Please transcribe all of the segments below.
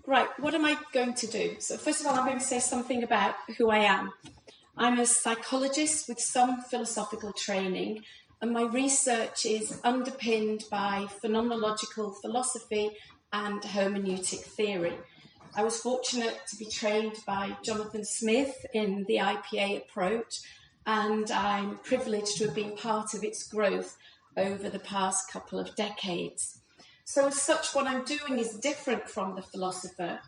Right, what am I going to do? So first of all, I'm going to say something about who I am. I'm a psychologist with some philosophical training, and my research is underpinned by phenomenological philosophy and hermeneutic theory. I was fortunate to be trained by Jonathan Smith in the IPA approach, and I'm privileged to have been part of its growth over the past couple of decades. So as such, what I'm doing is different from the philosopher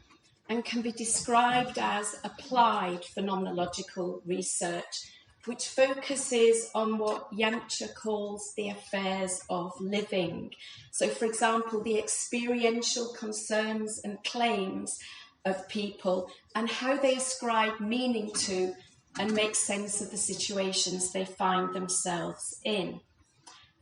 and can be described as applied phenomenological research, which focuses on what Yamcha calls the affairs of living. So, for example, the experiential concerns and claims of people and how they ascribe meaning to and make sense of the situations they find themselves in.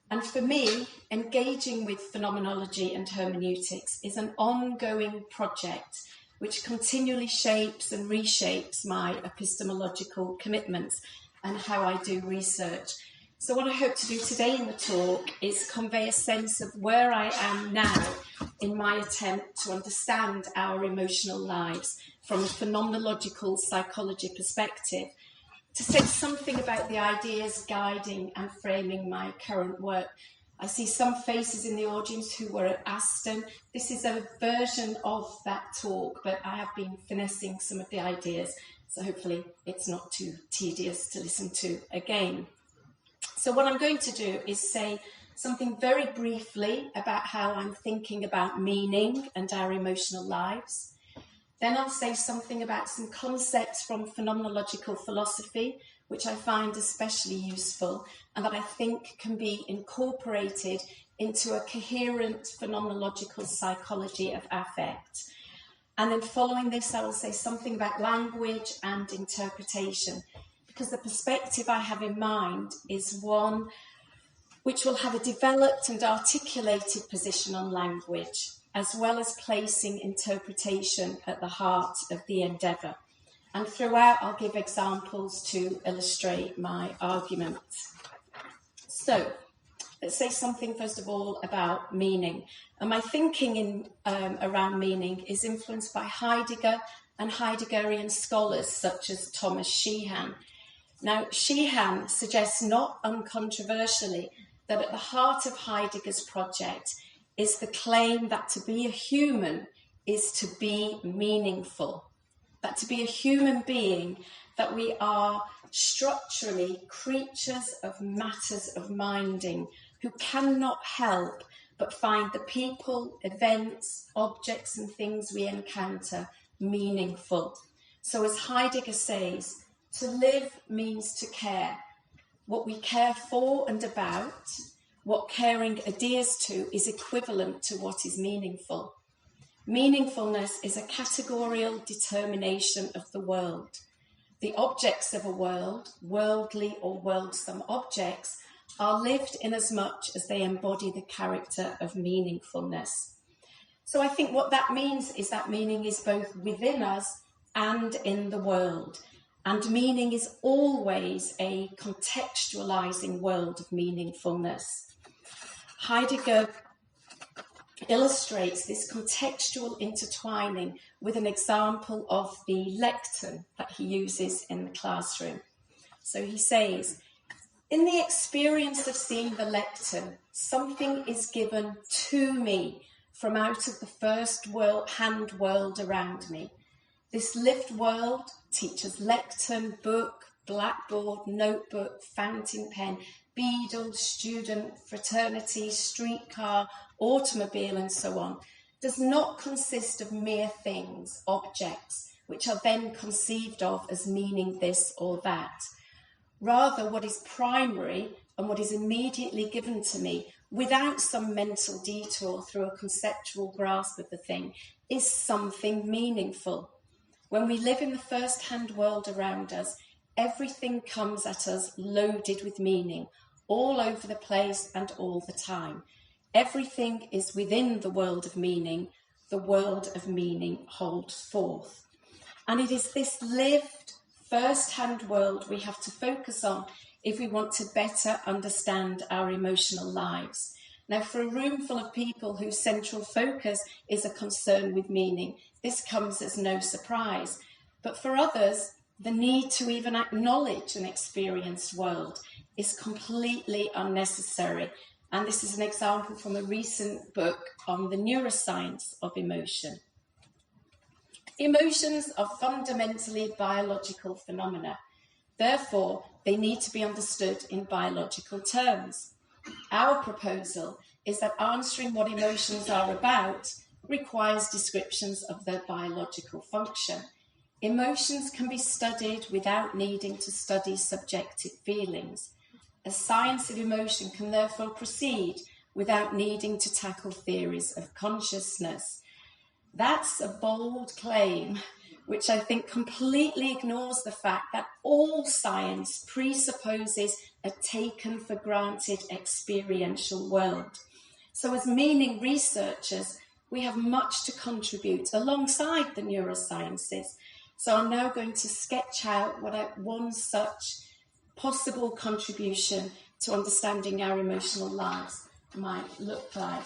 And for me, engaging with phenomenology and hermeneutics is an ongoing project which continually shapes and reshapes my epistemological commitments and how I do research. So what I hope to do today in the talk is convey a sense of where I am now in my attempt to understand our emotional lives from a phenomenological psychology perspective, to say something about the ideas guiding and framing my current work. I see some faces in the audience who were at Aston. This is a version of that talk, but I have been finessing some of the ideas, so hopefully it's not too tedious to listen to again. So what I'm going to do is say something very briefly about how I'm thinking about meaning and our emotional lives. Then I'll say something about some concepts from phenomenological philosophy, which I find especially useful and that I think can be incorporated into a coherent phenomenological psychology of affect. And then following this, I will say something about language and interpretation, because the perspective I have in mind is one which will have a developed and articulated position on language, as well as placing interpretation at the heart of the endeavour. And throughout, I'll give examples to illustrate my argument. So, let's say something first of all about meaning. And my thinking around meaning is influenced by Heidegger and Heideggerian scholars such as Thomas Sheehan. Now, Sheehan suggests not uncontroversially that at the heart of Heidegger's project is the claim that to be a human is to be meaningful. That to be a human being, that we are structurally creatures of matters of minding who cannot help but find the people, events, objects and things we encounter meaningful. So as Heidegger says, to live means to care. What we care for and about, what caring adheres to, is equivalent to what is meaningful. Meaningfulness is a categorical determination of the world. The objects of a world, worldly or worldsome objects, are lived inasmuch as they embody the character of meaningfulness. So I think what that means is that meaning is both within us and in the world. And meaning is always a contextualizing world of meaningfulness. Heidegger illustrates this contextual intertwining with an example of the lectern that he uses in the classroom. So he says, in the experience of seeing the lectern, something is given to me from out of the first hand world around me. This lived world, teacher's lectern, book, blackboard, notebook, fountain pen, beadle, student, fraternity, streetcar, automobile, and so on, does not consist of mere things, objects, which are then conceived of as meaning this or that. Rather, what is primary and what is immediately given to me, without some mental detour through a conceptual grasp of the thing, is something meaningful. When we live in the first-hand world around us, everything comes at us loaded with meaning, all over the place and all the time. Everything is within the world of meaning. The world of meaning holds forth. And it is this lived first-hand world we have to focus on if we want to better understand our emotional lives. Now, for a room full of people whose central focus is a concern with meaning, this comes as no surprise. But for others, the need to even acknowledge an experienced world is completely unnecessary. And this is an example from a recent book on the neuroscience of emotion. Emotions are fundamentally biological phenomena. Therefore, they need to be understood in biological terms. Our proposal is that answering what emotions are about requires descriptions of their biological function. Emotions can be studied without needing to study subjective feelings. A science of emotion can therefore proceed without needing to tackle theories of consciousness. That's a bold claim, which I think completely ignores the fact that all science presupposes a taken for granted experiential world. So as meaning researchers, we have much to contribute alongside the neurosciences. So I'm now going to sketch out what one such possible contribution to understanding our emotional lives might look like.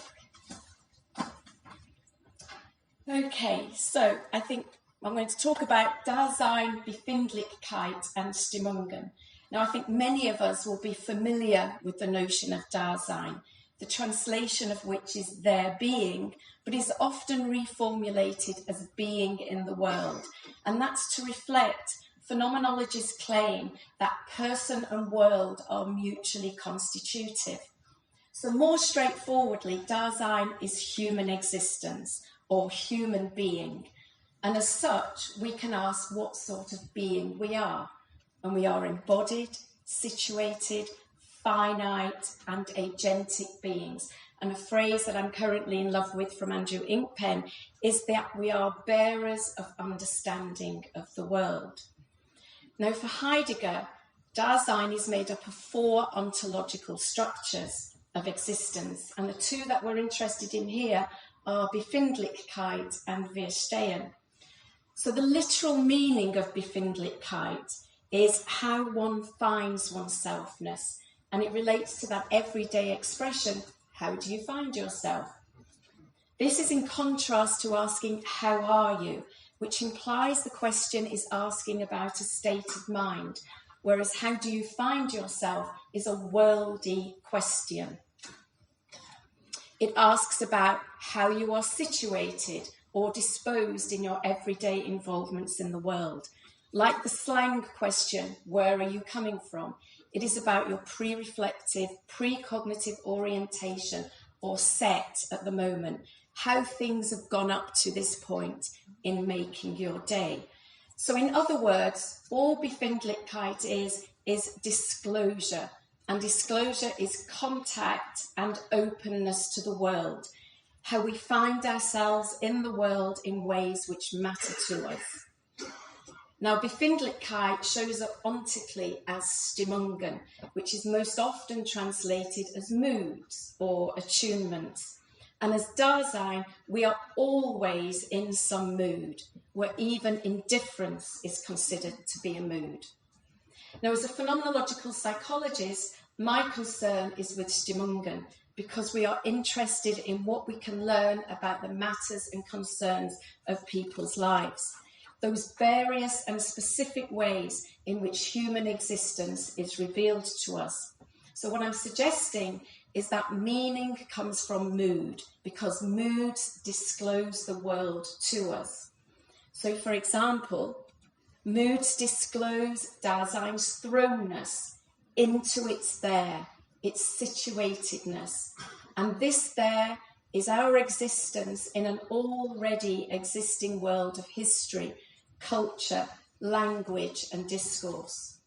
Okay, so I think I'm going to talk about Dasein, Befindlichkeit and Stimmungen. Now, I think many of us will be familiar with the notion of Dasein, the translation of which is their being, but is often reformulated as being in the world. And that's to reflect phenomenology's claim that person and world are mutually constitutive. So more straightforwardly, Dasein is human existence or human being. And as such, we can ask what sort of being we are. And we are embodied, situated, finite and agentic beings. And a phrase that I'm currently in love with from Andrew Inkpen is that we are bearers of understanding of the world. Now, for Heidegger, Dasein is made up of 4 ontological structures of existence, and the 2 that we're interested in here are Befindlichkeit and Wirstehen. So the literal meaning of Befindlichkeit is how one finds oneselfness, and it relates to that everyday expression, how do you find yourself? This is in contrast to asking, how are you? Which implies the question is asking about a state of mind, whereas how do you find yourself is a worldy question. It asks about how you are situated or disposed in your everyday involvements in the world. Like the slang question, where are you coming from? It is about your pre-reflective, pre-cognitive orientation or set at the moment, how things have gone up to this point in making your day. So in other words, all Befindlichkeit is disclosure, and disclosure is contact and openness to the world, how we find ourselves in the world in ways which matter to us. Now, Befindlichkeit shows up ontically as Stimmungen, which is most often translated as moods or attunements. And as Dasein, we are always in some mood, where even indifference is considered to be a mood. Now, as a phenomenological psychologist, my concern is with Stimmungen, because we are interested in what we can learn about the matters and concerns of people's lives, those various and specific ways in which human existence is revealed to us. So what I'm suggesting is that meaning comes from mood, because moods disclose the world to us. So, for example, moods disclose Dasein's thrownness into its there, its situatedness. And this there is our existence in an already existing world of history, culture, language, and discourse.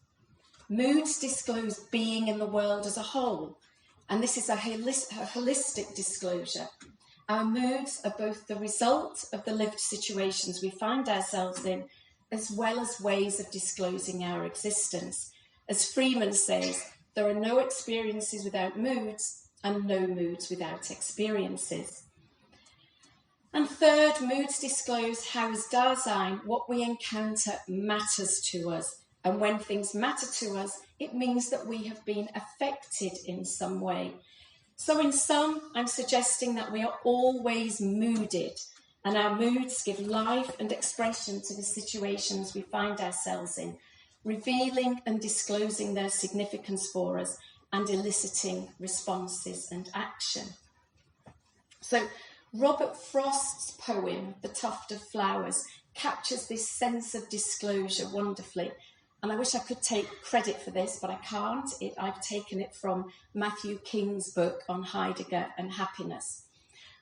Moods disclose being in the world as a whole, and this is a holistic disclosure. Our moods are both the result of the lived situations we find ourselves in, as well as ways of disclosing our existence. As Freeman says, there are no experiences without moods, and no moods without experiences. And third, moods disclose how as Dasein, what we encounter matters to us. And when things matter to us, it means that we have been affected in some way. So in sum, I'm suggesting that we are always mooded, and our moods give life and expression to the situations we find ourselves in, revealing and disclosing their significance for us and eliciting responses and action. So Robert Frost's poem, The Tuft of Flowers, captures this sense of disclosure wonderfully. And I wish I could take credit for this, but I can't. I've taken it from Matthew King's book on Heidegger and happiness.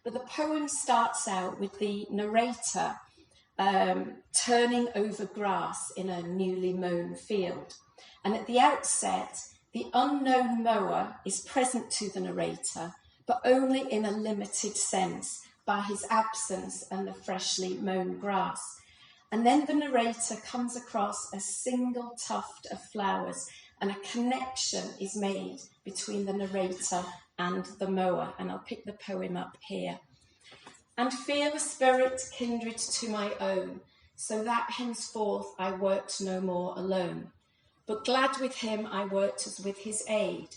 But the poem starts out with the narrator turning over grass in a newly mown field. And at the outset, the unknown mower is present to the narrator, but only in a limited sense by his absence and the freshly mown grass. And then the narrator comes across a single tuft of flowers, and a connection is made between the narrator and the mower. And I'll pick the poem up here. And feel a spirit kindred to my own, so that henceforth I worked no more alone. But glad with him I worked as with his aid,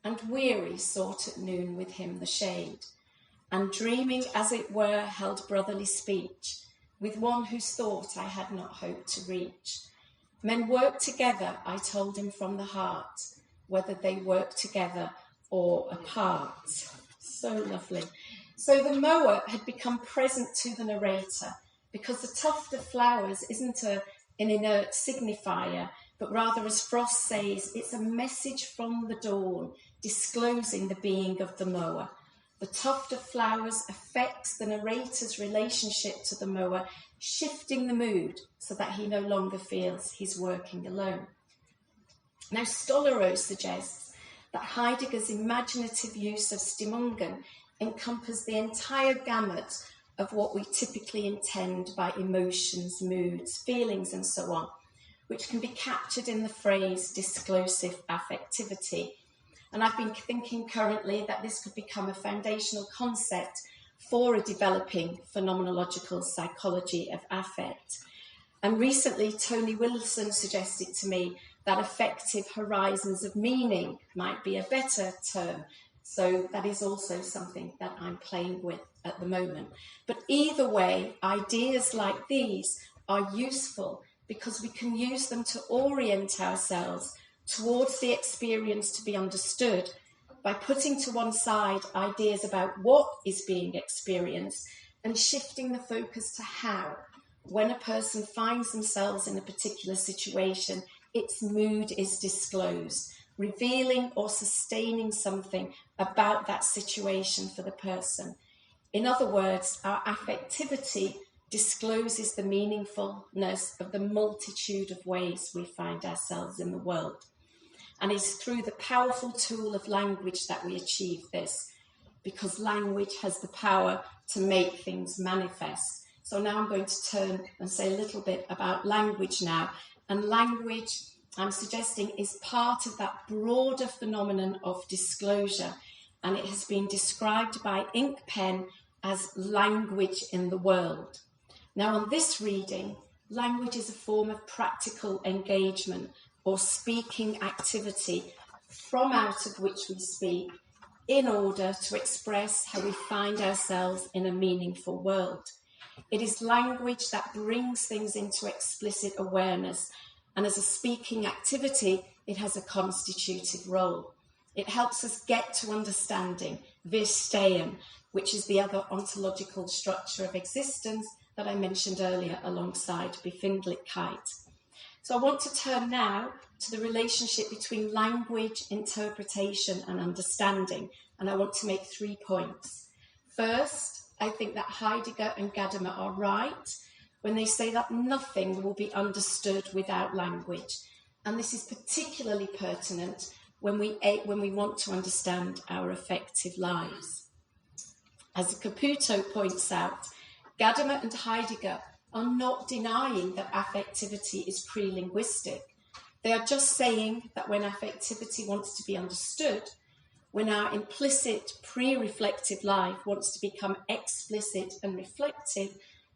and weary sought at noon with him the shade. And dreaming as it were held brotherly speech, with one whose thought I had not hoped to reach. Men work together, I told him from the heart, whether they work together or apart. So lovely. So the mower had become present to the narrator because the tuft of flowers isn't an inert signifier, but rather, as Frost says, it's a message from the dawn disclosing the being of the mower. The tuft of flowers affects the narrator's relationship to the mower, shifting the mood so that he no longer feels he's working alone. Now, Stollerow suggests that Heidegger's imaginative use of Stimmungen encompass the entire gamut of what we typically intend by emotions, moods, feelings, and so on, which can be captured in the phrase disclosive affectivity. And I've been thinking currently that this could become a foundational concept for a developing phenomenological psychology of affect. And recently, Tony Wilson suggested to me that affective horizons of meaning might be a better term. So that is also something that I'm playing with at the moment. But either way, ideas like these are useful because we can use them to orient ourselves towards the experience to be understood by putting to one side ideas about what is being experienced and shifting the focus to how. When a person finds themselves in a particular situation, its mood is disclosed, revealing or sustaining something about that situation for the person. In other words, our affectivity discloses the meaningfulness of the multitude of ways we find ourselves in the world. And it's through the powerful tool of language that we achieve this, because language has the power to make things manifest. So now I'm going to turn and say a little bit about language now. And language, I'm suggesting, is part of that broader phenomenon of disclosure. And it has been described by Inkpen as language in the world. Now, on this reading, language is a form of practical engagement or speaking activity from out of which we speak in order to express how we find ourselves in a meaningful world. It is language that brings things into explicit awareness, and as a speaking activity, it has a constitutive role. It helps us get to understanding, verstehen, which is the other ontological structure of existence that I mentioned earlier alongside Befindlichkeit. So I want to turn now to the relationship between language, interpretation, and understanding, and I want to make 3 points. First, I think that Heidegger and Gadamer are right when they say that nothing will be understood without language, and this is particularly pertinent when we want to understand our affective lives. As Caputo points out, Gadamer and Heidegger are not denying that affectivity is pre-linguistic. They are just saying that when affectivity wants to be understood, when our implicit pre-reflective life wants to become explicit and reflective,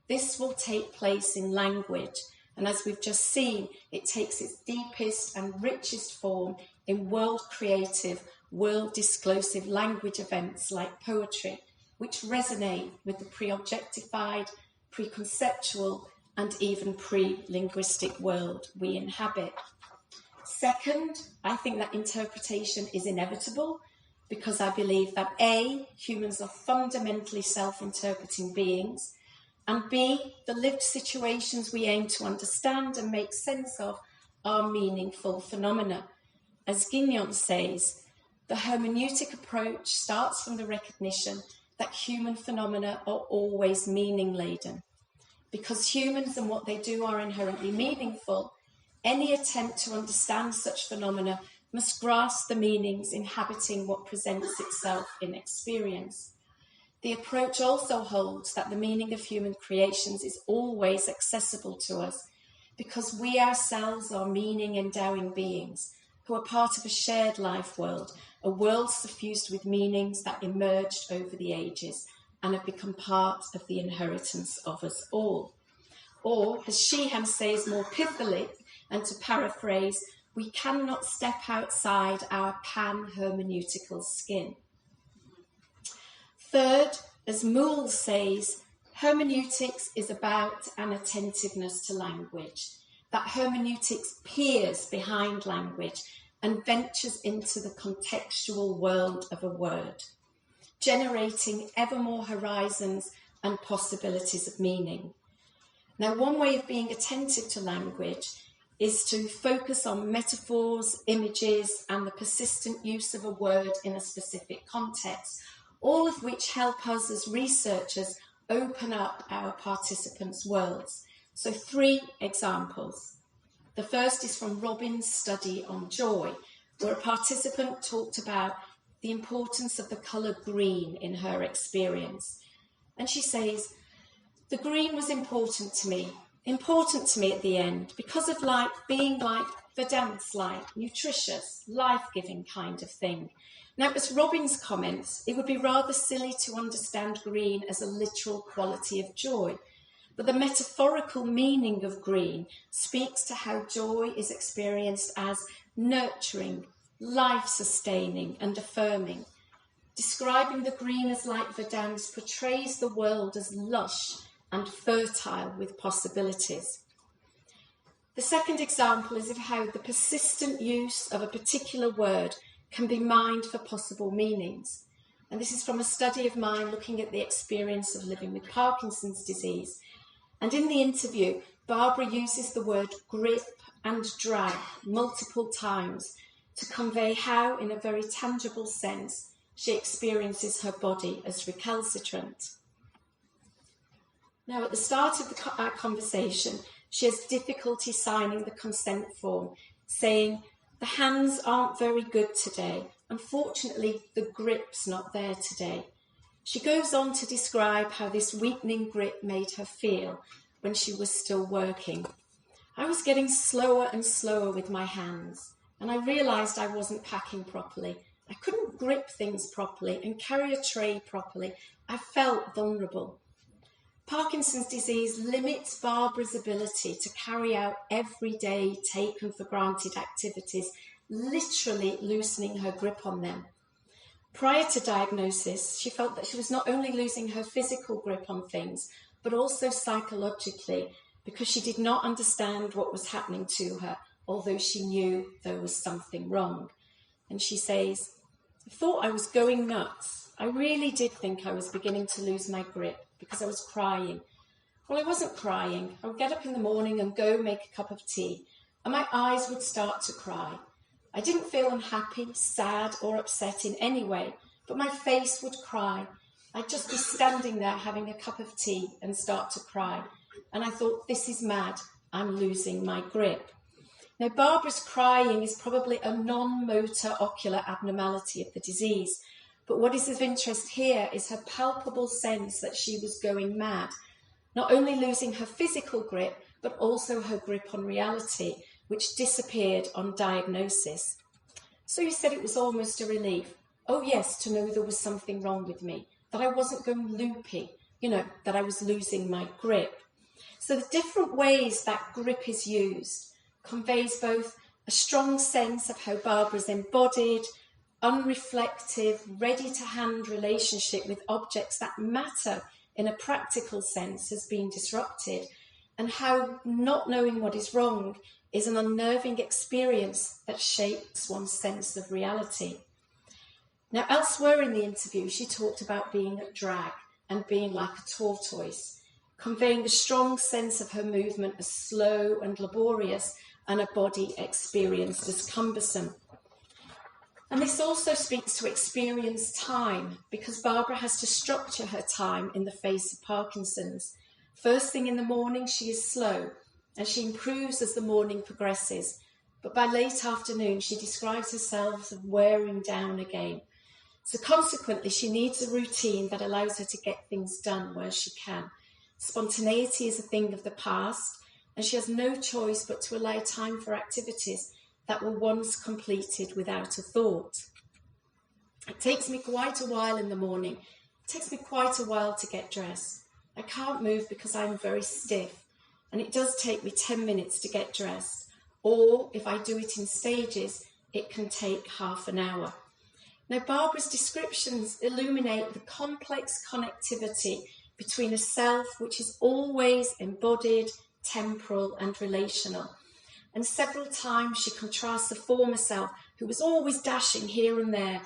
this will take place in language. And as we've just seen, it takes its deepest and richest form in world creative, world-disclosive language events like poetry, which resonate with the pre-objectified, preconceptual, and even pre-linguistic world we inhabit. Second, I think that interpretation is inevitable because I believe that A, humans are fundamentally self-interpreting beings, and B, the lived situations we aim to understand and make sense of are meaningful phenomena. As Guignon says, the hermeneutic approach starts from the recognition that human phenomena are always meaning-laden. Because humans and what they do are inherently meaningful, any attempt to understand such phenomena must grasp the meanings inhabiting what presents itself in experience. The approach also holds that the meaning of human creations is always accessible to us because we ourselves are meaning-endowing beings who are part of a shared life world, a world suffused with meanings that emerged over the ages and have become part of the inheritance of us all. Or, as Sheehan says more pithily, and to paraphrase, we cannot step outside our pan-hermeneutical skin. Third, as Moule says, hermeneutics is about an attentiveness to language, that hermeneutics peers behind language and ventures into the contextual world of a word, generating ever more horizons and possibilities of meaning. Now, one way of being attentive to language is to focus on metaphors, images, and the persistent use of a word in a specific context, all of which help us as researchers open up our participants' worlds. So 3 examples. The first is from Robin's study on joy, where a participant talked about the importance of the colour green in her experience. And she says, the green was important to me at the end, because of being like Verdance-like, nutritious, life-giving kind of thing. Now, as Robin's comments, it would be rather silly to understand green as a literal quality of joy, but the metaphorical meaning of green speaks to how joy is experienced as nurturing, life-sustaining and affirming. Describing the green as like Verdance portrays the world as lush and fertile with possibilities. The second example is of how the persistent use of a particular word can be mined for possible meanings. And this is from a study of mine looking at the experience of living with Parkinson's disease. And in the interview, Barbara uses the word grip and drag multiple times to convey how, in a very tangible sense, she experiences her body as recalcitrant. Now, at the start of our conversation, she has difficulty signing the consent form, saying, the hands aren't very good today. Unfortunately, the grip's not there today. She goes on to describe how this weakening grip made her feel when she was still working. I was getting slower and slower with my hands, and I realised I wasn't packing properly. I couldn't grip things properly and carry a tray properly. I felt vulnerable. Parkinson's disease limits Barbara's ability to carry out everyday taken for granted activities, literally loosening her grip on them. Prior to diagnosis, she felt that she was not only losing her physical grip on things, but also psychologically, because she did not understand what was happening to her, although she knew there was something wrong. And she says, I thought I was going nuts. I really did think I was beginning to lose my grip because I was crying. Well, I wasn't crying. I would get up in the morning and go make a cup of tea, and my eyes would start to cry. I didn't feel unhappy, sad, or upset in any way, but my face would cry. I'd just be standing there having a cup of tea and start to cry. And I thought, this is mad. I'm losing my grip. Now, Barbara's crying is probably a non-motor ocular abnormality of the disease. But what is of interest here is her palpable sense that she was going mad, not only losing her physical grip, but also her grip on reality, which disappeared on diagnosis. So you said it was almost a relief. Oh yes, to know there was something wrong with me, that I wasn't going loopy, that I was losing my grip. So the different ways that grip is used conveys both a strong sense of how Barbara's embodied, unreflective, ready-to-hand relationship with objects that matter in a practical sense has been disrupted, and how not knowing what is wrong is an unnerving experience that shapes one's sense of reality. Now, elsewhere in the interview, she talked about being a drag and being like a tortoise, conveying a strong sense of her movement as slow and laborious and a body experienced as cumbersome. And this also speaks to experienced time, because Barbara has to structure her time in the face of Parkinson's. First thing in the morning, she is slow, and she improves as the morning progresses. But by late afternoon, she describes herself as wearing down again. So consequently, she needs a routine that allows her to get things done where she can. Spontaneity is a thing of the past, and she has no choice but to allow time for activities that were once completed without a thought. It takes me quite a while in the morning. It takes me quite a while to get dressed. I can't move because I'm very stiff, and it does take me 10 minutes to get dressed. Or if I do it in stages, it can take half an hour. Now, Barbara's descriptions illuminate the complex connectivity between a self which is always embodied, temporal and relational. And several times she contrasts the former self, who was always dashing here and there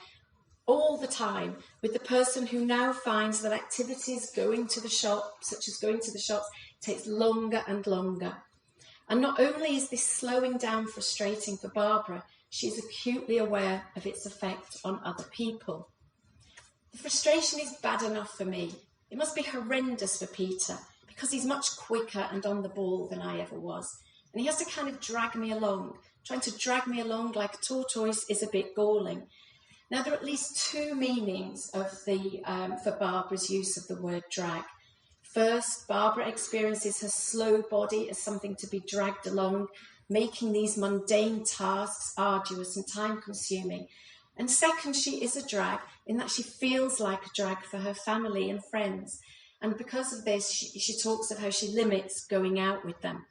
all the time, with the person who now finds that activities going to the shop, such as going to the shops, takes longer and longer. And not only is this slowing down frustrating for Barbara, she is acutely aware of its effect on other people. The frustration is bad enough for me. It must be horrendous for Peter, because he's much quicker and on the ball than I ever was. And he has to kind of drag me along. Trying to drag me along like a tortoise is a bit galling. Now, there are at least two meanings for Barbara's use of the word drag. First, Barbara experiences her slow body as something to be dragged along, making these mundane tasks arduous and time-consuming. And second, she is a drag in that she feels like a drag for her family and friends. And because of this, she talks of how she limits going out with them.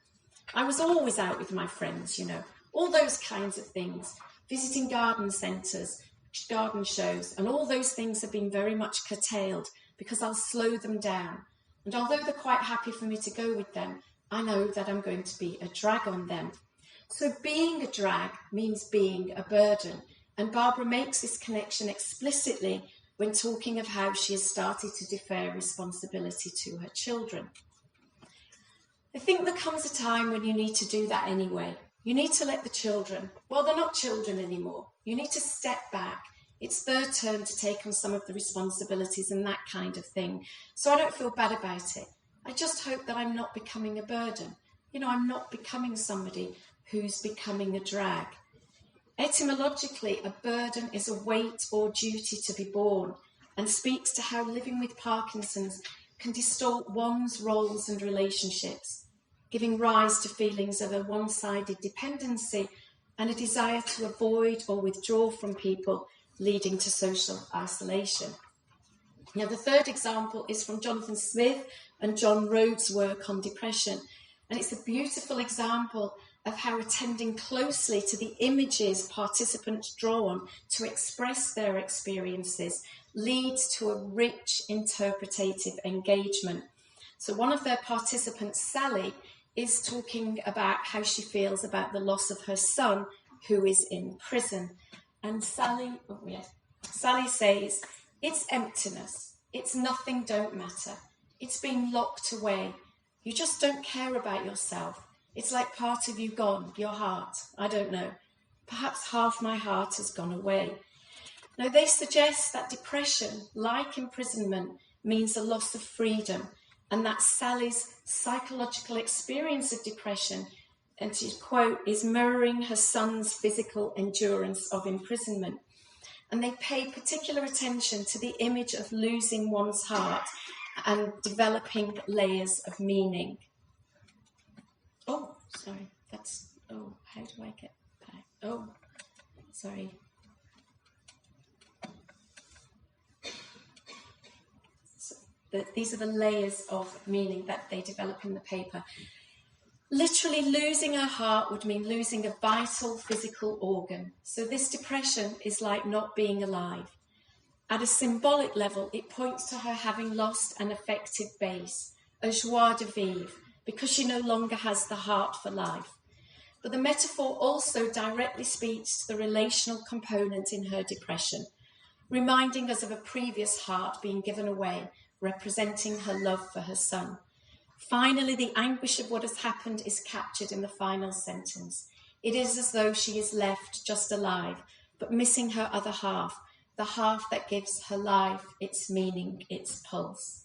I was always out with my friends, you know, all those kinds of things, visiting garden centres, garden shows, and all those things have been very much curtailed because I'll slow them down. And although they're quite happy for me to go with them, I know that I'm going to be a drag on them. So being a drag means being a burden. And Barbara makes this connection explicitly when talking of how she has started to defer responsibility to her children. I think there comes a time when you need to do that anyway. You need to let the children, well, they're not children anymore. You need to step back. It's their turn to take on some of the responsibilities and that kind of thing. So I don't feel bad about it. I just hope that I'm not becoming a burden. You know, I'm not becoming somebody who's becoming a drag. Etymologically, a burden is a weight or duty to be borne, and speaks to how living with Parkinson's can distort one's roles and relationships, giving rise to feelings of a one-sided dependency and a desire to avoid or withdraw from people, leading to social isolation. Now, the third example is from Jonathan Smith and John Rhodes' work on depression, and it's a beautiful example of how attending closely to the images participants draw on to express their experiences leads to a rich interpretative engagement. So one of their participants, Sally, is talking about how she feels about the loss of her son, who is in prison. And Sally says, it's emptiness, it's nothing, don't matter. It's been locked away. You just don't care about yourself. It's like part of you gone, your heart, I don't know. Perhaps half my heart has gone away. Now, they suggest that depression, like imprisonment, means a loss of freedom, and that Sally's psychological experience of depression, and to quote, is mirroring her son's physical endurance of imprisonment. And they pay particular attention to the image of losing one's heart and developing layers of meaning. Oh, sorry, how do I get back? Oh, sorry. So these are the layers of meaning that they develop in the paper. Literally losing her heart would mean losing a vital physical organ. So this depression is like not being alive. At a symbolic level, it points to her having lost an affective base, a joie de vivre, because she no longer has the heart for life. But the metaphor also directly speaks to the relational component in her depression, reminding us of a previous heart being given away, representing her love for her son. Finally, the anguish of what has happened is captured in the final sentence. It is as though she is left just alive, but missing her other half, the half that gives her life its meaning, its pulse.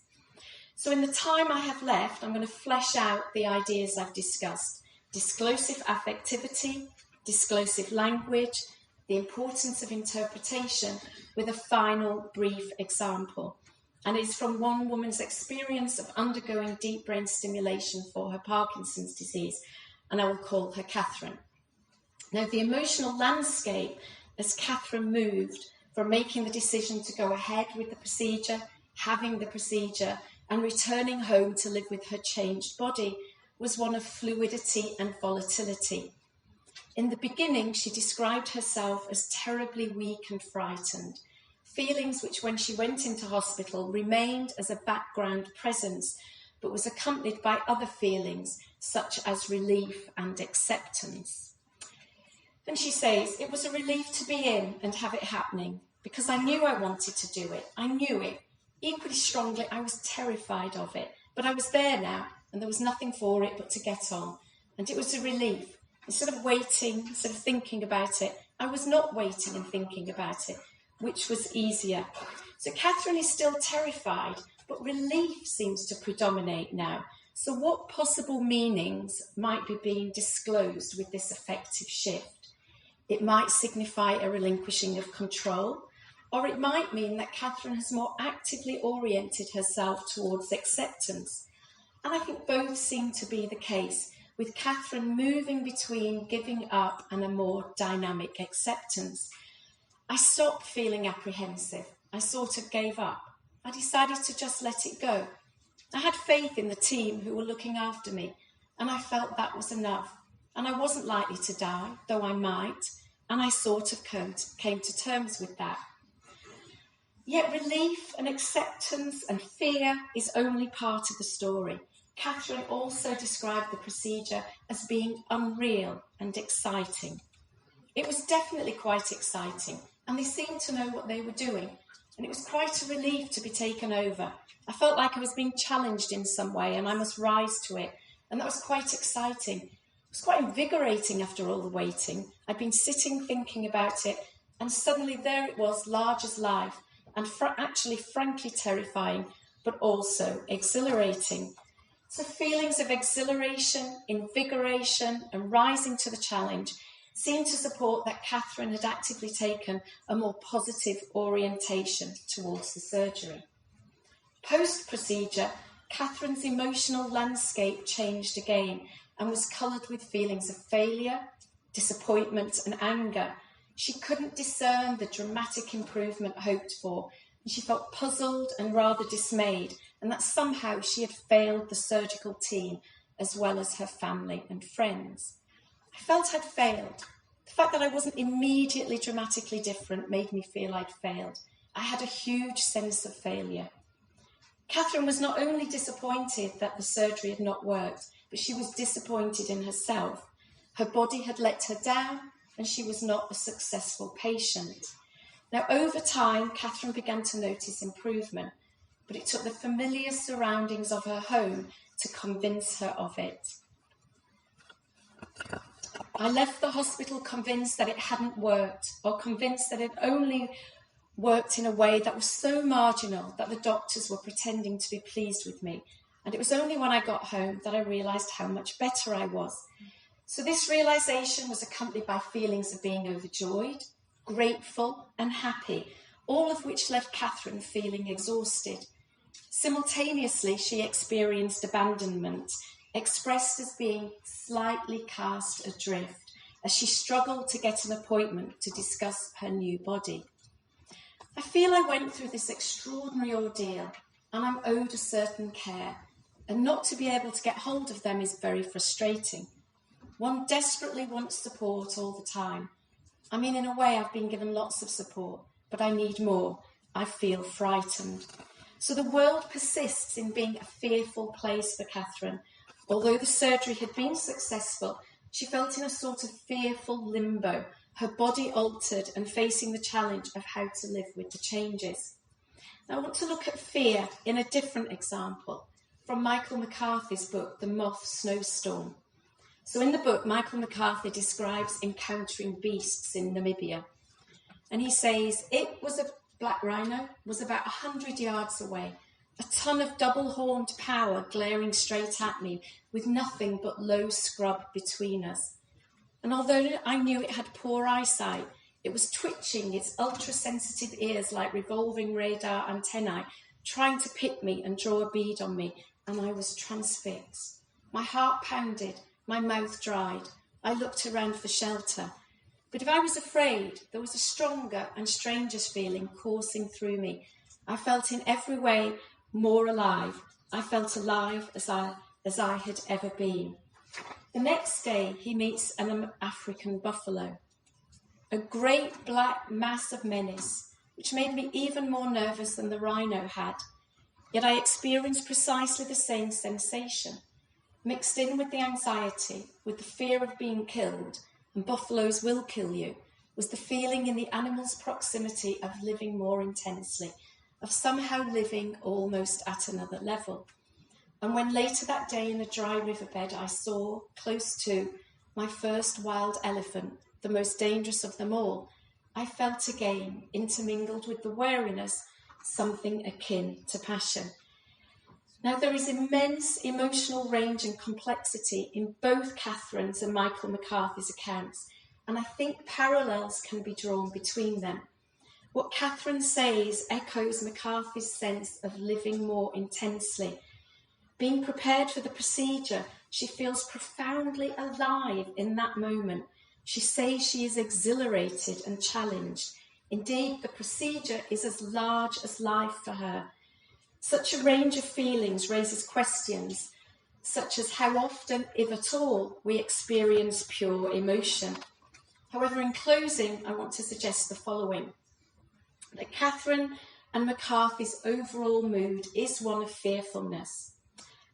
So in the time I have left, I'm going to flesh out the ideas I've discussed. Disclosive affectivity, disclosive language, the importance of interpretation, with a final brief example. And it's from one woman's experience of undergoing deep brain stimulation for her Parkinson's disease, and I will call her Catherine. Now, the emotional landscape as Catherine moved from making the decision to go ahead with the procedure, having the procedure, and returning home to live with her changed body was one of fluidity and volatility. In the beginning, she described herself as terribly weak and frightened, feelings which, when she went into hospital, remained as a background presence, but was accompanied by other feelings, such as relief and acceptance. And she says, it was a relief to be in and have it happening, because I knew I wanted to do it. I knew it. Equally strongly, I was terrified of it, but I was there now, and there was nothing for it but to get on. And it was a relief. Instead of waiting, instead of thinking about it, I was not waiting and thinking about it, which was easier. So Catherine is still terrified, but relief seems to predominate now. So what possible meanings might be being disclosed with this affective shift? It might signify a relinquishing of control, or it might mean that Catherine has more actively oriented herself towards acceptance. And I think both seem to be the case, with Catherine moving between giving up and a more dynamic acceptance. I stopped feeling apprehensive. I sort of gave up. I decided to just let it go. I had faith in the team who were looking after me, and I felt that was enough. And I wasn't likely to die, though I might, and I sort of came to terms with that. Yet relief and acceptance and fear is only part of the story. Catherine also described the procedure as being unreal and exciting. It was definitely quite exciting, and they seemed to know what they were doing, and it was quite a relief to be taken over. I felt like I was being challenged in some way, and I must rise to it, and that was quite exciting. It was quite invigorating after all the waiting. I'd been sitting thinking about it, and suddenly there it was, large as life, and actually frankly terrifying, but also exhilarating. So feelings of exhilaration, invigoration, and rising to the challenge seemed to support that Catherine had actively taken a more positive orientation towards the surgery. Post-procedure, Catherine's emotional landscape changed again and was coloured with feelings of failure, disappointment, and anger. She couldn't discern the dramatic improvement hoped for, and she felt puzzled and rather dismayed, and that somehow she had failed the surgical team as well as her family and friends. I felt I'd failed. The fact that I wasn't immediately dramatically different made me feel I'd failed. I had a huge sense of failure. Catherine was not only disappointed that the surgery had not worked, but she was disappointed in herself. Her body had let her down, and she was not a successful patient. Now, over time, Catherine began to notice improvement, but it took the familiar surroundings of her home to convince her of it. I left the hospital convinced that it hadn't worked, or convinced that it only worked in a way that was so marginal that the doctors were pretending to be pleased with me. And it was only when I got home that I realised how much better I was. So this realisation was accompanied by feelings of being overjoyed, grateful and happy, all of which left Catherine feeling exhausted. Simultaneously, she experienced abandonment, expressed as being slightly cast adrift, as she struggled to get an appointment to discuss her new body. I feel I went through this extraordinary ordeal, and I'm owed a certain care. and not to be able to get hold of them is very frustrating. One desperately wants support all the time. I mean, in a way, I've been given lots of support, but I need more. I feel frightened. So the world persists in being a fearful place for Catherine. Although the surgery had been successful, she felt in a sort of fearful limbo, her body altered and facing the challenge of how to live with the changes. Now I want to look at fear in a different example from Michael McCarthy's book, The Moth Snowstorm. So in the book, Michael McCarthy describes encountering beasts in Namibia. And he says, it was a black rhino, was about 100 yards away, a ton of double-horned power glaring straight at me with nothing but low scrub between us. And although I knew it had poor eyesight, it was twitching its ultra-sensitive ears like revolving radar antennae, trying to pick me and draw a bead on me, and I was transfixed. My heart pounded, my mouth dried. I looked around for shelter. But if I was afraid, there was a stronger and strangest feeling coursing through me. I felt in every way more alive. I felt alive as I had ever been. The next day, he meets an African buffalo, a great black mass of menace, which made me even more nervous than the rhino had. Yet I experienced precisely the same sensation. Mixed in with the anxiety, with the fear of being killed, and buffaloes will kill you, was the feeling in the animal's proximity of living more intensely, of somehow living almost at another level. And when later that day in a dry riverbed I saw, close to, my first wild elephant, the most dangerous of them all, I felt again, intermingled with the wariness, something akin to passion. Now, there is immense emotional range and complexity in both Catherine's and Michael McCarthy's accounts, and I think parallels can be drawn between them. What Catherine says echoes McCarthy's sense of living more intensely. Being prepared for the procedure, she feels profoundly alive in that moment. She says she is exhilarated and challenged. Indeed, the procedure is as large as life for her. Such a range of feelings raises questions, such as how often, if at all, we experience pure emotion. However, in closing, I want to suggest the following: that Catherine and McCarthy's overall mood is one of fearfulness.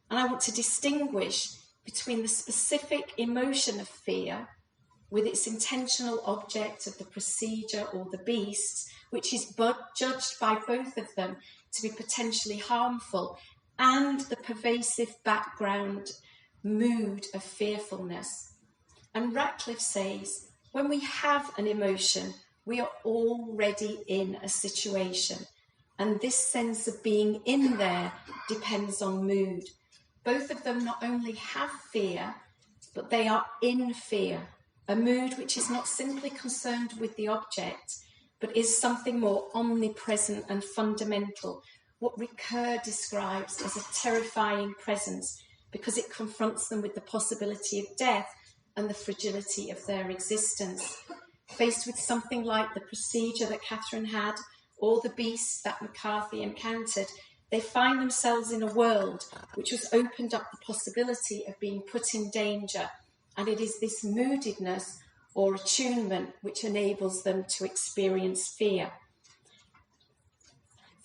And I want to distinguish between the specific emotion of fear, with its intentional object of the procedure or the beast, which is judged by both of them to be potentially harmful, and the pervasive background mood of fearfulness. And Ratcliffe says, when we have an emotion, we are already in a situation, and this sense of being in there depends on mood. Both of them not only have fear, but they are in fear, a mood which is not simply concerned with the object, but is something more omnipresent and fundamental, what Ricoeur describes as a terrifying presence, because it confronts them with the possibility of death and the fragility of their existence. Faced with something like the procedure that Catherine had, or the beasts that McCarthy encountered, they find themselves in a world which has opened up the possibility of being put in danger, and it is this moodedness or attunement which enables them to experience fear.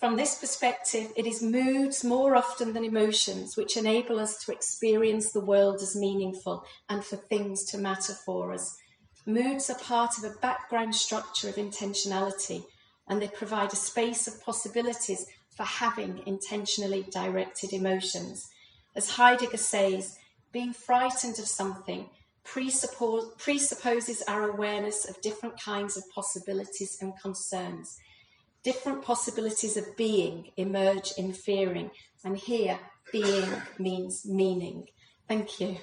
From this perspective, it is moods more often than emotions which enable us to experience the world as meaningful and for things to matter for us. Moods are part of a background structure of intentionality, and they provide a space of possibilities for having intentionally directed emotions. As Heidegger says, being frightened of something presupposes our awareness of different kinds of possibilities and concerns. Different possibilities of being emerge in fearing, and here being means meaning. Thank you.